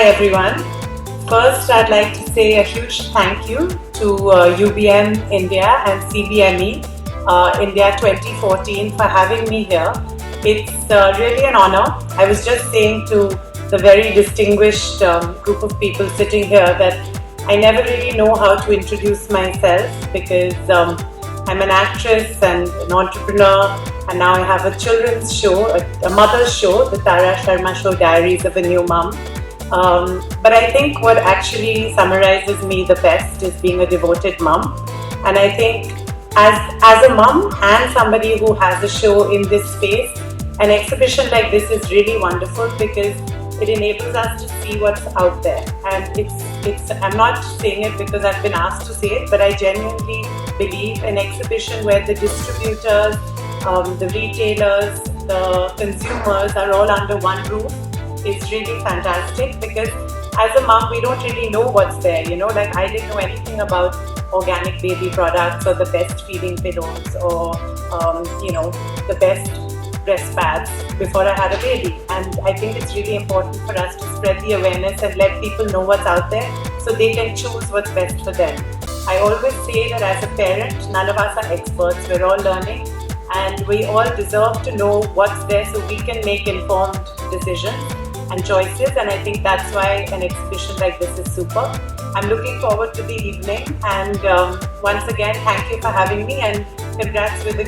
everyone. First, I'd like to say a huge thank you to UBM India and CBME India 2014 for having me here. It's really an honor. I was just saying to the very distinguished group of people sitting here that I never really know how to introduce myself because I'm an actress and an entrepreneur, and now I have a children's show, a mother's show, the Tara Sharma Show, Diaries of a New Mom. But I think what actually summarizes me the best is being a devoted mom. And I think as a mom and somebody who has a show in this space, an exhibition like this is really wonderful because it enables us to see what's out there. And I'm not saying it because I've been asked to say it, but I genuinely believe an exhibition where the distributors, the retailers, the consumers are all under one roof is really fantastic, because as a mom we don't really know what's there, like I didn't know anything about organic baby products or the best feeding pillows or the best breast pads before I had a baby. And I think it's really important for us to spread the awareness and let people know what's out there so they can choose what's best for them. I always say that as a parent, none of us are experts, we're all learning, and we all deserve to know what's there so we can make informed decisions and choices. And I think that's why an exhibition like this is super. I'm looking forward to the evening, and once again thank you for having me, and congrats with a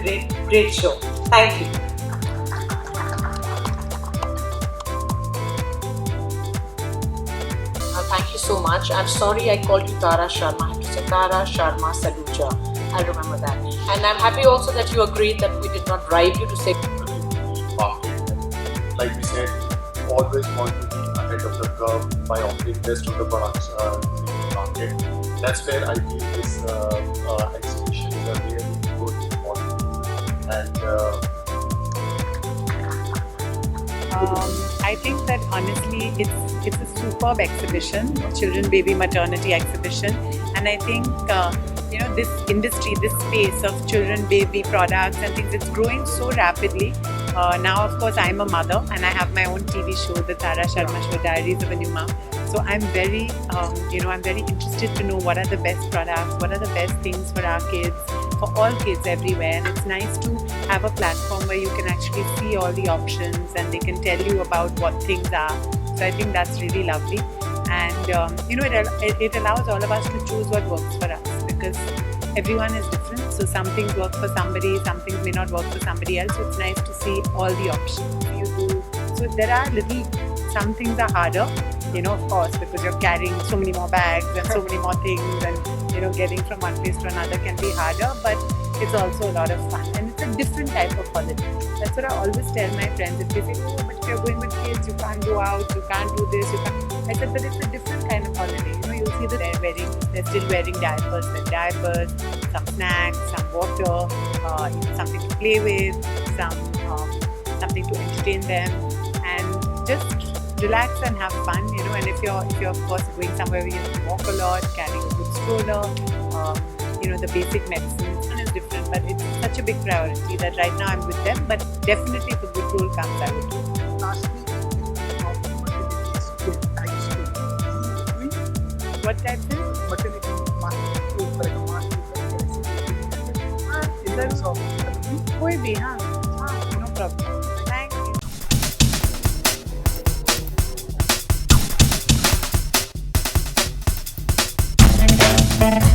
great show. Thank you. Thank you so much. I'm sorry I called you Tara Sharma. I have to say Tara Sharma Saluja. I'll remember that. And I'm happy also that you agreed that we did not bribe you to say. Like we said, we always want to be ahead of the curve by offering best of the products in the market. That's where I feel this exhibition is a really good model. And I think that honestly it's a superb exhibition, children, baby, maternity exhibition, and I think this industry, this space of children, baby products and things, it's growing so rapidly. Now of course I'm a mother and I have my own TV show, the Tara Sharma Show, Diaries of a New Mom. So I'm very I'm very interested to know what are the best products, what are the best things for our kids, for all kids everywhere. And it's nice to have a platform where you can actually see all the options and they can tell you about what things are. So I think that's really lovely. And it allows all of us to choose what works for us, because everyone is different. So some things work for somebody, some things may not work for somebody else. So it's nice to see all the options you do. So there are some things are harder, of course, because you're carrying so many more bags and so many more things, and getting from one place to another can be harder, but it's also a lot of fun, and it's a different type of holiday. That's what I always tell my friends. If they say, oh, but if you're going with kids, you can't go out, you can't do this, you can't. I said, but it's a different kind of holiday. You'll see that they're still wearing diapers, some snacks, some water, something to play with, something to entertain them, and just relax and have fun, and if you're of course going somewhere where you have to walk a lot, carrying a good stroller, the basic medicines is different, but it's such a big priority that right now I'm with them, but definitely if a good role comes, I would do it. What type is? Maternity market, like a market, in terms of कोई भी, no problem. Thank you.